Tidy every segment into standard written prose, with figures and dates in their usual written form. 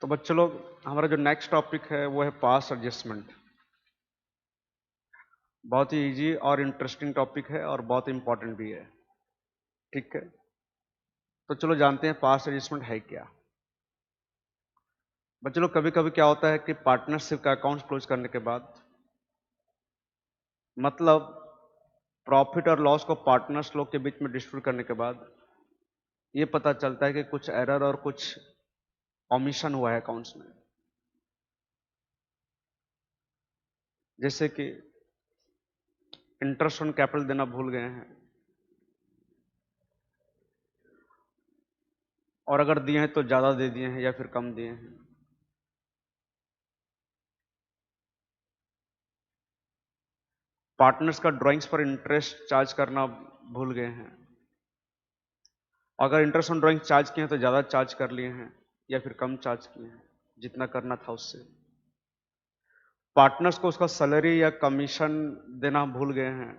तो बच्चों लोग, हमारा जो नेक्स्ट टॉपिक है वो है पास्ट एडजस्टमेंट। बहुत ही इजी और इंटरेस्टिंग टॉपिक है और बहुत इंपॉर्टेंट भी है। ठीक है, तो चलो जानते हैं पास्ट एडजस्टमेंट है क्या। बच्चों लोग, कभी कभी क्या होता है कि पार्टनरशिप का अकाउंट क्लोज करने के बाद, मतलब प्रॉफिट और लॉस को पार्टनर्स लोग के बीच में डिस्ट्रीब्यूट करने के बाद ये पता चलता है कि कुछ एरर और कुछ ओमिशन हुआ है अकाउंट्स में। जैसे कि इंटरेस्ट ऑन कैपिटल देना भूल गए हैं, और अगर दिए हैं तो ज़्यादा दे दिए हैं या फिर कम दिए हैं। पार्टनर्स का ड्राइंग्स पर इंटरेस्ट चार्ज करना भूल गए हैं। अगर इंटरेस्ट ऑन ड्राइंग चार्ज किए हैं तो ज़्यादा चार्ज कर लिए हैं या फिर कम चार्ज किए हैं जितना करना था उससे। पार्टनर्स को उसका सैलरी या कमीशन देना भूल गए हैं।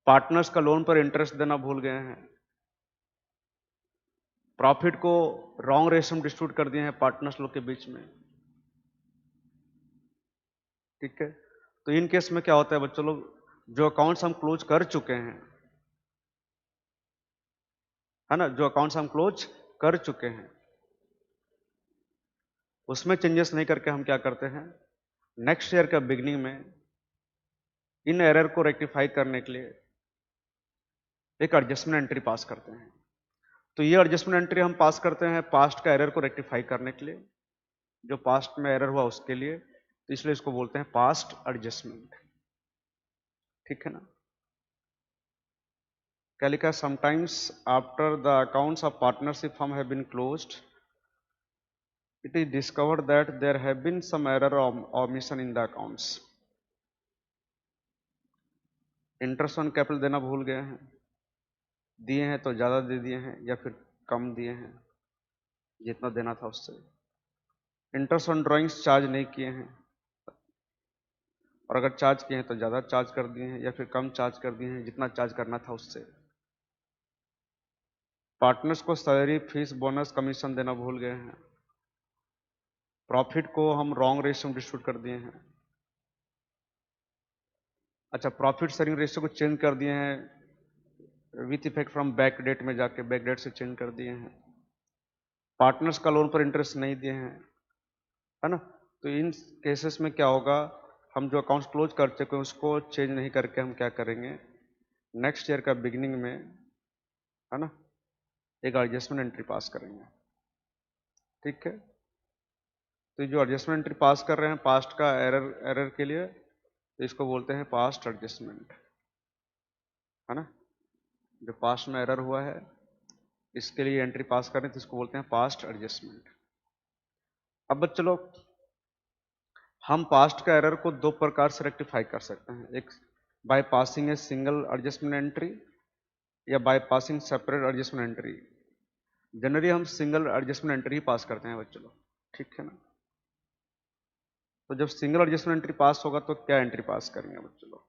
पार्टनर्स का लोन पर इंटरेस्ट देना भूल गए हैं। प्रॉफिट को रॉन्ग रेशो में डिस्ट्रीब्यूट कर दिए हैं पार्टनर्स लोग के बीच में। ठीक है, तो इन केस में क्या होता है बच्चों लोग, जो अकाउंट्स हम क्लोज कर चुके हैं, है ना, जो अकाउंट्स हम क्लोज कर चुके हैं उसमें चेंजेस नहीं करके हम क्या करते हैं, नेक्स्ट ईयर का बिगनिंग में इन एरर को रेक्टिफाई करने के लिए एक एडजस्टमेंट एंट्री पास करते हैं। तो ये एडजस्टमेंट एंट्री हम पास करते हैं पास्ट का एरर को रेक्टिफाई करने के लिए, जो पास्ट में एरर हुआ उसके लिए, तो इसलिए इसको बोलते हैं पास्ट एडजस्टमेंट। ठीक है ना। क्या लिखा है, sometimes after the accounts of partnership firm have been closed, it is discovered that there have been some error or omission in the accounts. Interest on capital देना भूल गए हैं, दिए हैं तो ज़्यादा दे दिए हैं या फिर कम दिए हैं जितना देना था उससे। इंटरेस्ट ऑन ड्राइंग्स चार्ज नहीं किए हैं, और अगर चार्ज किए हैं तो ज़्यादा चार्ज कर दिए हैं या फिर कम चार्ज कर दिए हैं जितना चार्ज करना था उससे। पार्टनर्स को सैलरी, फीस, बोनस, कमीशन देना भूल गए हैं। प्रॉफिट को हम रॉन्ग रेशियो में डिस्ट्रीब्यूट कर दिए हैं। अच्छा, प्रॉफिट शेयरिंग रेशियो को चेंज कर दिए हैं with effect from back date में जाके बैक डेट से चेंज कर दिए हैं। पार्टनर्स का लोन पर इंटरेस्ट नहीं दिए हैं, है ना। तो इन केसेस में क्या होगा, हम जो अकाउंट्स क्लोज कर चुके हैं उसको चेंज नहीं करके हम क्या करेंगे, नेक्स्ट ईयर का बिगिनिंग में, है ना, एक एडजस्टमेंट एंट्री पास करेंगे। ठीक है, तो जो एडजस्टमेंट एंट्री पास कर रहे हैं पास्ट का एरर एरर के लिए, तो इसको बोलते हैं पास्ट एडजस्टमेंट, है ना। जो पास्ट में एरर हुआ है इसके लिए एंट्री पास करें तो इसको बोलते हैं पास्ट एडजस्टमेंट। अब चलो, हम पास्ट का एरर को दो प्रकार से रेक्टिफाई कर सकते हैं, एक by passing a single adjustment entry या by passing separate adjustment entry. Generally हम सिंगल एडजस्टमेंट एंट्री ही पास करते हैं बच्चों लोग। ठीक है ना। तो जब सिंगल एडजस्टमेंट एंट्री पास होगा तो क्या एंट्री पास करेंगे बच्चों लोग।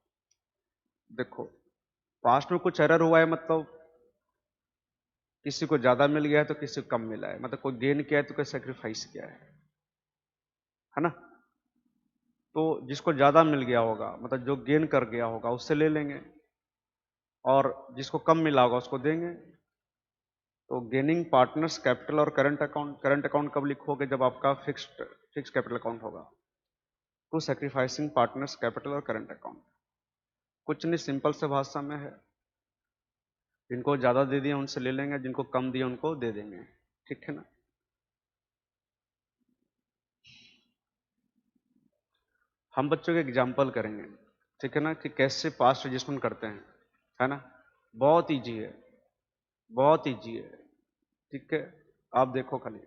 देखो, पास्ट में कुछ एरर हुआ है, मतलब किसी को ज्यादा मिल गया है तो किसी को कम मिला है, मतलब कोई गेन किया है तो कोई सेक्रीफाइस किया है ना। तो जिसको ज्यादा मिल गया होगा, मतलब जो गेन कर गया होगा उससे ले लेंगे, और जिसको कम मिला होगा उसको देंगे। तो गेनिंग पार्टनर्स कैपिटल और करंट अकाउंट कब लिखोगे, जब आपका फिक्स्ड कैपिटल अकाउंट होगा। टू सेक्रीफाइसिंग पार्टनर्स कैपिटल और करंट अकाउंट, कुछ नहीं, सिंपल से भाषा में है, जिनको ज्यादा दे दिए उनसे ले लेंगे, जिनको कम दिए उनको दे देंगे। ठीक है ना। हम बच्चों के एग्जाम्पल करेंगे, ठीक है ना, कि कैसे पास्ट एडजस्टमेंट करते हैं, है ना। बहुत ईजी है, बहुत ईजी है। ठीक है, आप देखो खाली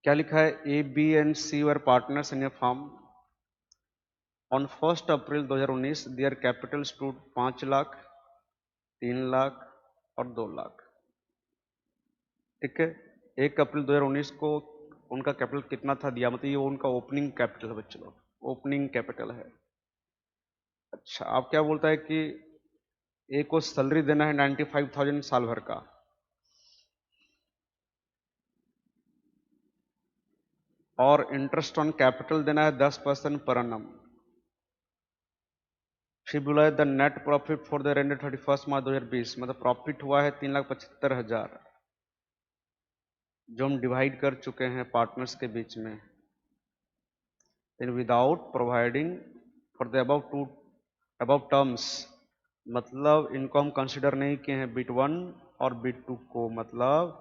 क्या लिखा है, A B and C were partners in a firm on 1 April 2019, their capital stood 5 lakh, 3 lakh और 2 लाख। ठीक है, 1 अप्रैल 2019 को उनका कैपिटल कितना था दिया, मतलब ये उनका ओपनिंग कैपिटल है बच्चों लोग, ओपनिंग कैपिटल है। अच्छा, आप क्या बोलता है कि ए को सैलरी देना है 95,000 साल भर का, और इंटरेस्ट ऑन कैपिटल देना है 10% पर annum। फिर बोला है the net profit for the end 31 मार्च 2020, मतलब प्रॉफिट हुआ है 3,75,000 जो हम डिवाइड कर चुके हैं पार्टनर्स के बीच में। In without providing for the above terms, मतलब इनको हम कंसिडर नहीं किए हैं बिट 1 और बिट 2 को, मतलब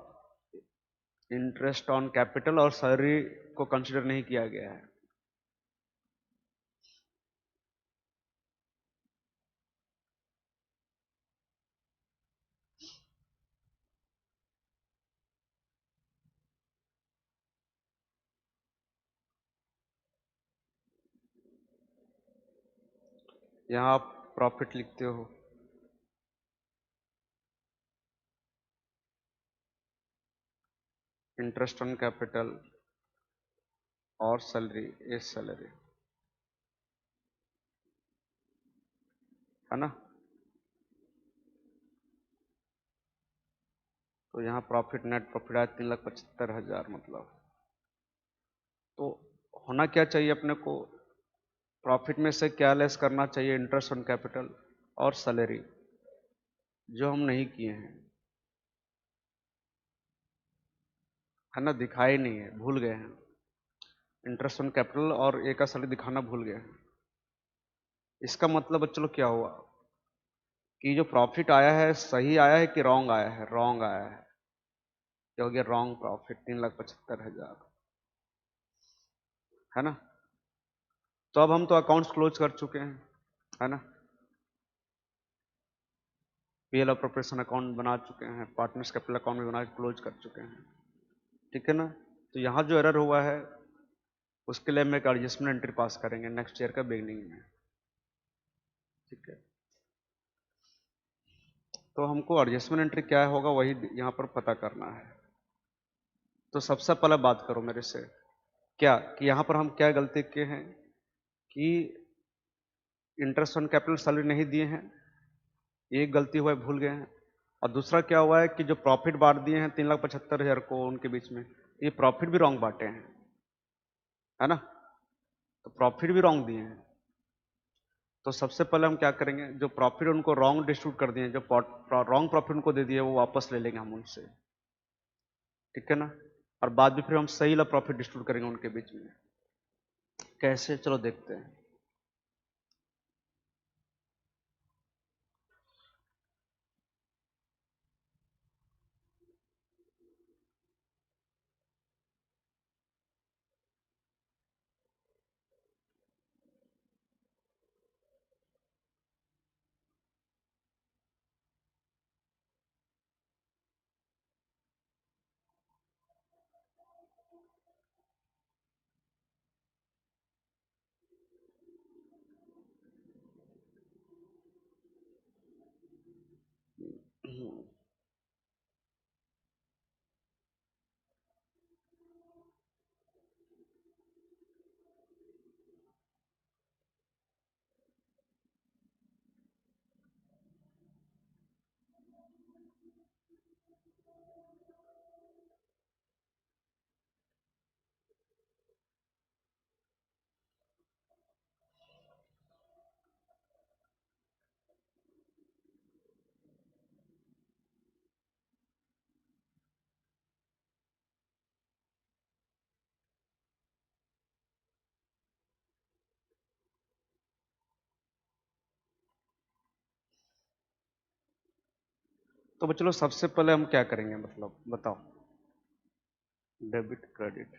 इंटरेस्ट ऑन कैपिटल और सैलरी को कंसिडर नहीं किया गया है। यहाँ आप प्रॉफिट लिखते हो, इंटरेस्ट ऑन कैपिटल और सैलरी, ये सैलरी है ना। तो यहाँ प्रॉफिट नेट प्रॉफिट आया 3,75,000, मतलब तो होना क्या चाहिए अपने को, प्रॉफिट में से क्या लेस करना चाहिए, इंटरेस्ट ऑन कैपिटल और सैलरी, जो हम नहीं किए हैं, है ना, दिखाए नहीं है, भूल गए हैं। इंटरेस्ट ऑन कैपिटल और ए का सैलरी दिखाना भूल गए हैं। इसका मतलब चलो क्या हुआ कि जो प्रॉफिट आया है सही आया है कि रॉन्ग आया है, रॉन्ग आया है, क्या हो गया, रॉन्ग प्रॉफिट 3,75,000, है ना। तो अब हम तो अकाउंट्स क्लोज कर चुके हैं, है ना, पीएल अप्रोप्रिएशन अकाउंट बना चुके हैं, पार्टनर्स कैपिटल अकाउंट भी बना के क्लोज कर चुके हैं, ठीक है ना। तो यहाँ जो एरर हुआ है उसके लिए हम एक एडजस्टमेंट एंट्री पास करेंगे नेक्स्ट ईयर का बिगनिंग में, ठीक है। तो हमको एडजस्टमेंट एंट्री क्या होगा वही यहाँ पर पता करना है। तो सबसे पहले बात करो मेरे से क्या कि यहाँ पर हम क्या गलती किए हैं कि इंटरेस्ट ऑन कैपिटल सैलरी नहीं दिए हैं, एक गलती हुआ है, भूल गए हैं। और दूसरा क्या हुआ है कि जो प्रॉफिट बांट दिए हैं 3,75,000 को उनके बीच में, ये प्रॉफिट भी रॉन्ग बांटे हैं, है ना, तो प्रॉफिट भी रॉन्ग दिए हैं। तो सबसे पहले हम क्या करेंगे, जो प्रॉफिट उनको रॉन्ग डिस्ट्रीब्यूट कर दिए, जो रॉन्ग प्रॉफिट उनको दे दिए वो वापस ले लेंगे हम उनसे, ठीक है ना। और बाद में फिर हम सही वाला प्रॉफिट डिस्ट्रीब्यूट करेंगे उनके बीच में। कैसे, चलो देखते हैं। तो चलो सबसे पहले हम क्या करेंगे, मतलब बताओ, डेबिट क्रेडिट,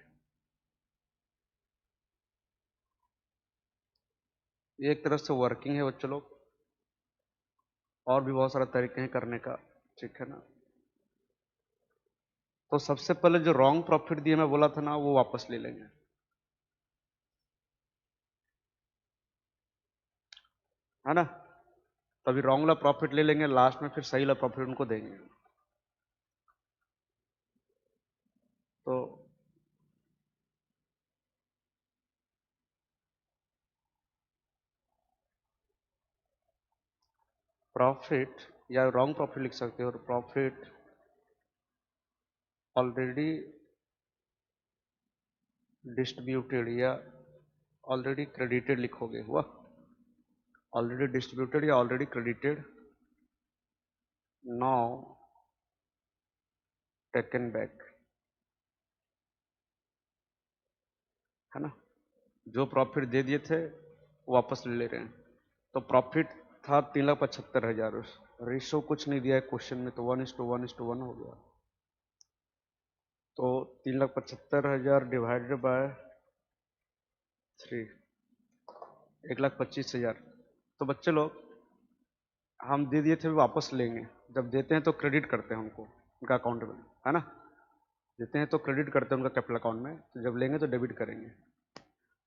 ये एक तरह से वर्किंग है बच्चों लोग, और भी बहुत सारा तरीके हैं करने का, ठीक है ना। तो सबसे पहले जो रॉन्ग प्रॉफिट दिए मैं बोला था ना वो वापस ले लेंगे, है ना। तो अभी रॉन्ग वाला प्रॉफिट ले लेंगे, लास्ट में फिर सही वाला प्रॉफिट उनको देंगे। तो प्रॉफिट या रॉन्ग प्रॉफिट लिख सकते हो, प्रॉफिट ऑलरेडी डिस्ट्रीब्यूटेड या ऑलरेडी क्रेडिटेड लिखोगे, हुआ ऑलरेडी डिस्ट्रीब्यूटेड या already credited, now taken back, है ना। जो प्रॉफिट दे दिए थे वापस ले रहे हैं। तो प्रॉफिट था 3,75,000, रेशो कुछ नहीं दिया है क्वेश्चन में, तो 1:1:1 हो गया। तो 3,75,000 डिवाइडेड बाय 3, 1,25,000। तो बच्चे लोग हम दे दिए थे वापस लेंगे, जब देते हैं तो क्रेडिट करते हैं हमको उनका अकाउंट में, है ना। देते हैं तो क्रेडिट करते हैं उनका कैपिटल अकाउंट में, तो जब लेंगे तो डेबिट करेंगे।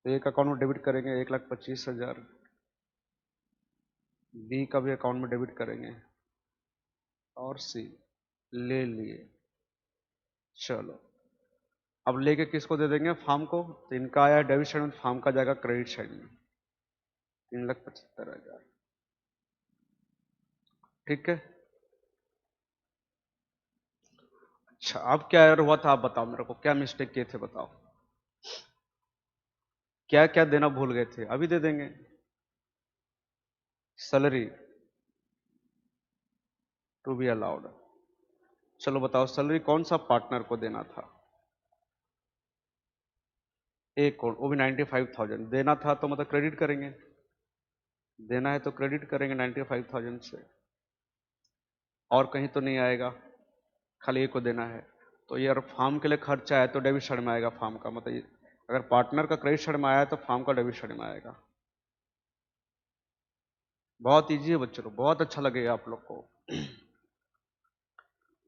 तो एक अकाउंट में डेबिट करेंगे 1,25,000, बी का भी अकाउंट में डेबिट करेंगे, और सी ले लिए। चलो अब लेके किसको दे देंगे, फार्म को। तो इनका आया डेबिट साइड में, फार्म का जाएगा क्रेडिट साइड में 3,75,000, ठीक है। अच्छा अब क्या एरर हुआ था आप बताओ मेरे को, क्या मिस्टेक किए थे बताओ, क्या क्या देना भूल गए थे, अभी दे देंगे। सैलरी टू बी अलाउड, चलो बताओ सैलरी कौन सा पार्टनर को देना था, एक को, वो भी 95,000 देना था, तो मतलब क्रेडिट करेंगे, देना है तो क्रेडिट करेंगे 95,000 से, और कहीं तो नहीं आएगा, खाली एक को देना है। तो यार फार्म के लिए खर्चा है तो डेबिट साइड में आएगा, फार्म का मतलब अगर पार्टनर का क्रेडिट साइड में आया तो फार्म का डेबिट साइड में आएगा। बहुत इजी है बच्चों, बहुत अच्छा लगेगा आप लोग को।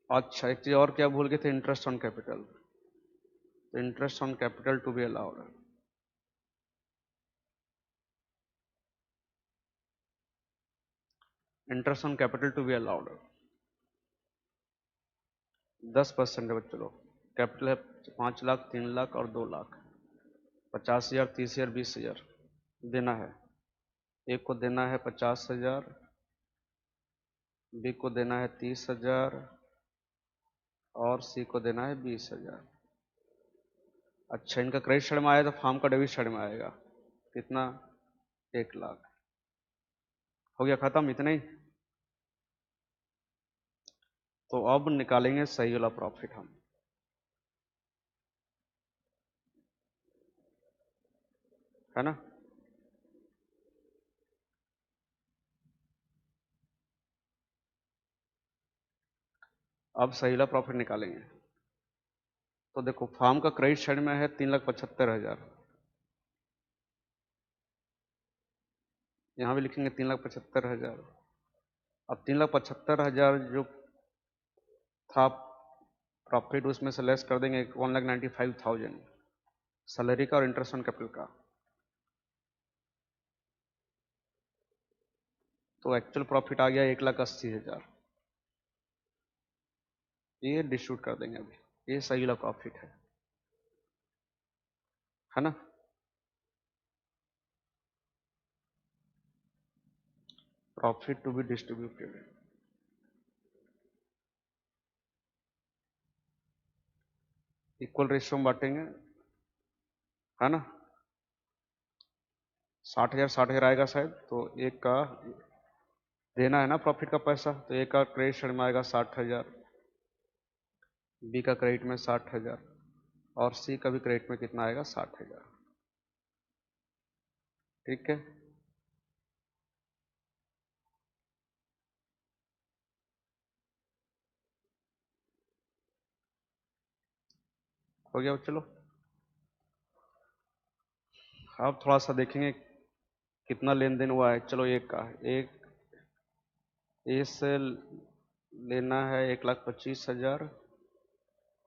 अच्छा एक चीज और क्या भूल गए थे, इंटरेस्ट ऑन कैपिटल। तो interest on capital to be allowed, interest on capital to be allowed 10% है बच्चों लोग। कैपिटल है 5 लाख, 3 लाख और 2 लाख, 50,000, 30,000, 20,000 देना है। एक को देना है 50,000, बी को देना है 30,000 और सी को देना है 20,000। अच्छा इनका क्रेडिट साइड में आया तो फार्म का डेबिट साइड में आएगा, कितना, 1 लाख। हो गया खत्म, इतना ही। तो अब निकालेंगे सही वाला प्रॉफिट हम, है ना। अब सही वाला प्रॉफिट निकालेंगे। तो देखो फार्म का क्रेडिट साइड में है 3,75,000, यहाँ भी लिखेंगे 3,75,000। अब 3,75,000 जो था प्रॉफिट, उसमें से लेस कर देंगे 1,95,000 सैलरी का और इंटरेस्ट ऑन कैपिटल का। तो एक्चुअल प्रॉफिट आ गया 1,80,000, ये डिस्ट्रीब्यूट कर देंगे अभी, ये सही वाला प्रॉफिट है ना। Profit to be distributed, equal ratio में बांटेंगे, है ना। 60,000 60,000 आएगा शायद, तो एक का देना है ना प्रॉफिट का पैसा, तो एक का क्रेडिट साइड में आएगा 60,000, बी का क्रेडिट में 60,000 और सी का भी क्रेडिट में कितना आएगा 60,000, ठीक है। हो गया चलो। अब थोड़ा सा देखेंगे कितना लेन देन हुआ है। चलो एक का, एक ए से लेना है 1,25,000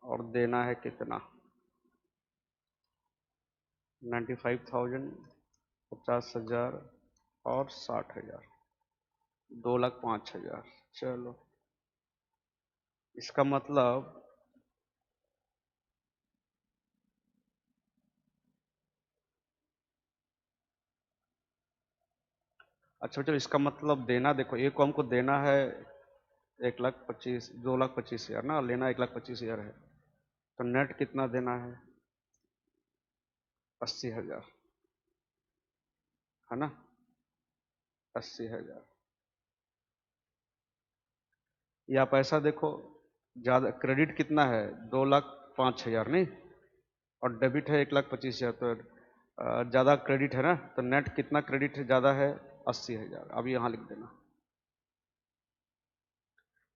और देना है कितना 95,000, 50,000 और 60,000, 2,05,000। चलो इसका मतलब, अच्छा चलो इसका मतलब देना, देखो एक को हमको देना है 1,25,000, 2,25,000 ना, लेना 1,25,000 है, तो नेट कितना देना है 80,000, है ना, 80,000। ये आप ऐसा देखो, ज़्यादा क्रेडिट कितना है, 2,05,000 नहीं, और डेबिट है 1,25,000, तो ज़्यादा क्रेडिट है ना, तो नेट कितना क्रेडिट है, ज़्यादा है 80,000। अब यहाँ लिख देना।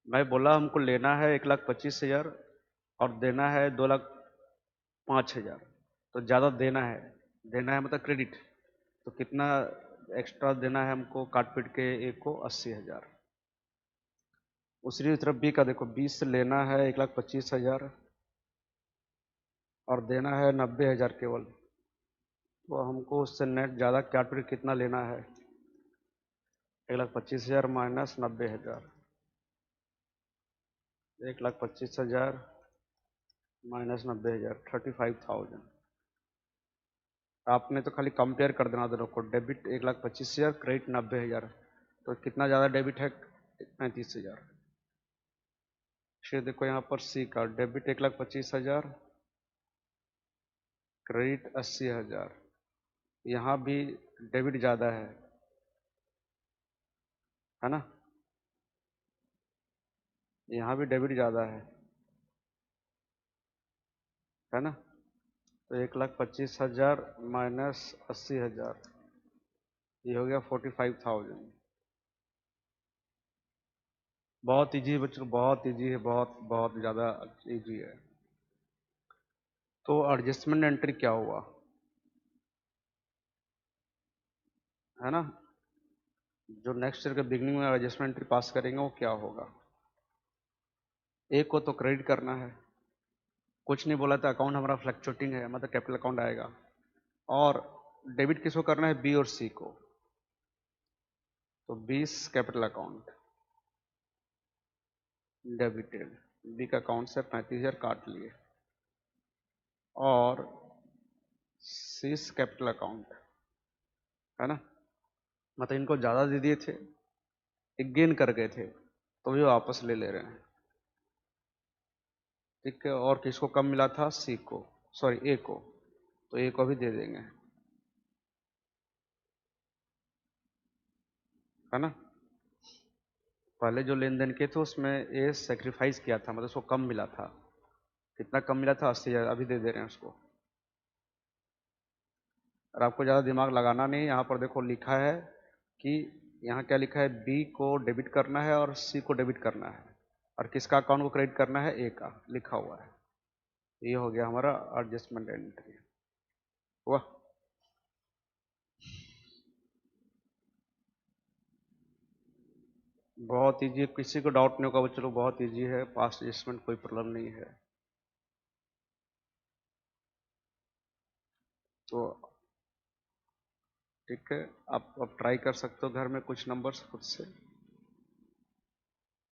मैं बोला हमको लेना है 1,25,000 और देना है 2,05,000, तो ज़्यादा देना है मतलब क्रेडिट, तो कितना एक्स्ट्रा देना है हमको, काट पीट के एक को 80,000। दूसरी तरफ बी का देखो, 20 से लेना है 1,25,000 और देना है 90,000 केवल, तो हमको उससे नेट ज़्यादा काट पीट कितना लेना है, 1,25,000 माइनस 90,000, 1,25,000 माइनस 90,000, 35,000। आपने तो खाली कंपेयर कर देना दोनों को, डेबिट 1,25,000, क्रेडिट 90,000, तो कितना ज़्यादा डेबिट है, 35,000। फिर देखो यहाँ पर सी का, डेबिट 1,25,000, क्रेडिट 80,000, यहाँ भी डेबिट ज़्यादा है ना, यहाँ भी डेबिट ज़्यादा है ना, तो 1,25,000 माइनस 80,000, ये हो गया 45,000। बहुत इजी है बच्चों, बहुत इजी है, बहुत बहुत ज़्यादा इजी है। तो एडजस्टमेंट एंट्री क्या हुआ, है ना, जो नेक्स्ट ईयर के बिगनिंग में एडजस्टमेंट एंट्री पास करेंगे वो क्या होगा। ए को तो क्रेडिट करना है, कुछ नहीं बोला था, अकाउंट हमारा फ्लक्चुएटिंग है, मतलब कैपिटल अकाउंट आएगा। और डेबिट किसको करना है, बी और सी को, तो 20 कैपिटल अकाउंट डेबिटेड, बी का अकाउंट से 35,000 काट लिए, और सी कैपिटल अकाउंट, है ना, मतलब इनको ज़्यादा दे दिए थे, एक गेन कर गए थे, तो ये वापस ले रहे हैं, ठीक है। और किसको कम मिला था, सी को, सॉरी ए को, तो ए को भी दे देंगे, है ना। पहले जो लेन देन किए थे उसमें ए सेक्रीफाइस किया था, मतलब उसको कम मिला था, कितना कम मिला था, 80,000, अभी दे रहे हैं उसको। और आपको ज़्यादा दिमाग लगाना नहीं, यहाँ पर देखो लिखा है कि, यहाँ क्या लिखा है, बी को डेबिट करना है और सी को डेबिट करना है, और किसका अकाउंट को क्रेडिट करना है, ए का, लिखा हुआ है। ये हो गया हमारा एडजस्टमेंट एंट्री हुआ। बहुत ईजी, किसी को डाउट नहीं होगा, चलो बहुत ईजी है, पास्ट एडजस्टमेंट कोई प्रॉब्लम नहीं है। तो ठीक है, आप ट्राई कर सकते हो घर में कुछ नंबर्स खुद से।